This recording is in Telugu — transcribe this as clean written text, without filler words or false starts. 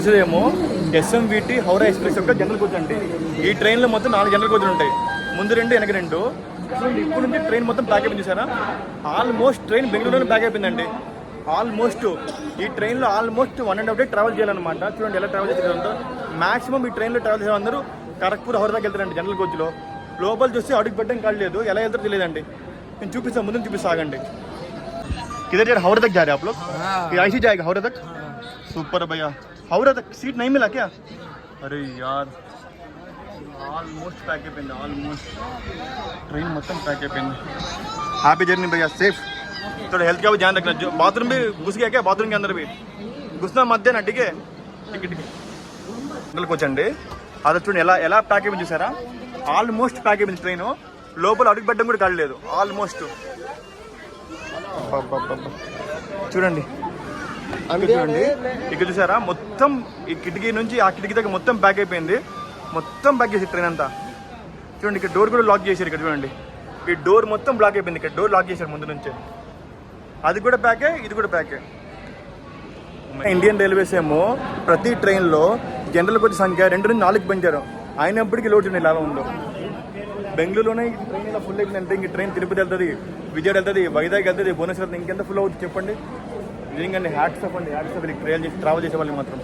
చూసేదేమో ఎస్ఎంవిటి హౌరా ఎక్స్ప్రెస్ యొక్క జనరల్ కోచ్ అండి. ఈ ట్రైన్లో మొత్తం 4 జనరల్ కోచ్లు ఉంటాయి, ముందు 2 వెనక 2. ఇప్పుడు నుంచి ట్రైన్ మొత్తం ప్యాక్ అయిపోయింది చూసారా. ఆల్మోస్ట్ ట్రైన్ బెంగళూరులోనే ప్యాక్ అయిపోయిందండి. ఆల్మోస్ట్ ఈ ట్రైన్లో ఆల్మోస్ట్ 1.5 డే ట్రావెల్ చేయాలన్నమాట. చూడండి ఎలా ట్రావెల్ చేసేదంతా. మాక్సిమం ఈ ట్రైన్లో ట్రావెల్ చేసే అందరూ ఖరగ్పూర్ హౌరా దాకా వెళ్తారండి జనరల్ కోచ్లో. లోపల చూస్తే అడుగు పెట్టడం కాలేదు, ఎలా వెళ్తారో తెలియదండి. నేను చూపిస్తాను, ముందు చూపిస్తా ఆగండి. किधर जा रहे? हावड़ा तक जा रहे हैं आप लोग? ये ऐसे जाएगा हावड़ा तक? सुपर भैया. हावड़ा तक सीट नहीं मिला क्या? अरे यार ఆల్మోస్ట్ ప్యాక్ అయిపోయింది. ఆల్మోస్ట్ ट्रेन మొత్తం ప్యాక్ అయిపోయింది. హ్యాపీ జర్నీ भैया, सेफ. थोड़ा हेल्थ का भी ध्यान रखना. जो बाथरूम भी घुस गया क्या? बाथरूम के अंदर भी घुसना मत देना, ठीक है? टिकट జనరల్కి వచ్చండి. అది చూడండి ఎలా ఎలా ప్యాక్ అయిపోయింది చూసారా. ఆల్మోస్ట్ ప్యాక్ అయిపోయింది ట్రైన్. లోపల అడుగు పెట్టడం కూడా కాలేదు. ఆల్మోస్ట్ చూడండి చూడండి ఇక్కడ చూసారా. మొత్తం ఈ కిటికీ నుంచి ఆ కిటికీ దగ్గర మొత్తం ప్యాక్ అయిపోయింది. మొత్తం ప్యాక్ చేసి ట్రైన్ అంతా. చూడండి ఇక్కడ డోర్ కూడా లాక్ చేశారు. ఇక్కడ చూడండి ఈ డోర్ మొత్తం బ్లాక్ అయిపోయింది. ఇక్కడ డోర్ లాక్ చేశారు ముందు నుంచే. అది కూడా ప్యాకే, ఇది కూడా ప్యాకే. ఇండియన్ రైల్వేస్ ఏమో ప్రతి ట్రైన్లో జనరల్ కోచ్ సంఖ్య 2 నుంచి 4 పెంచారు. అయినప్పటికీ లోటు చూడండి ఎలా ఉందో. బెంగళూరులోనే ట్రైన్ ఇలా ఫుల్ అయిపోయిందంటే ఇంక ట్రైన్ తిరుపతి వెళ్తుంది, విజయవాడ వెళ్తుంది, వైజాగ్ వెళ్తుంది, భువనేశ్వర్ ఇంకెంత ఫుల్ అవుతుంది చెప్పండి. నిజంగా హ్యాట్స్ ఆఫ్ అండి, హ్యాట్స్ ఆఫ్ ట్రైన్ చేసి ట్రావెల్ చేసే వాళ్ళకి మాత్రం.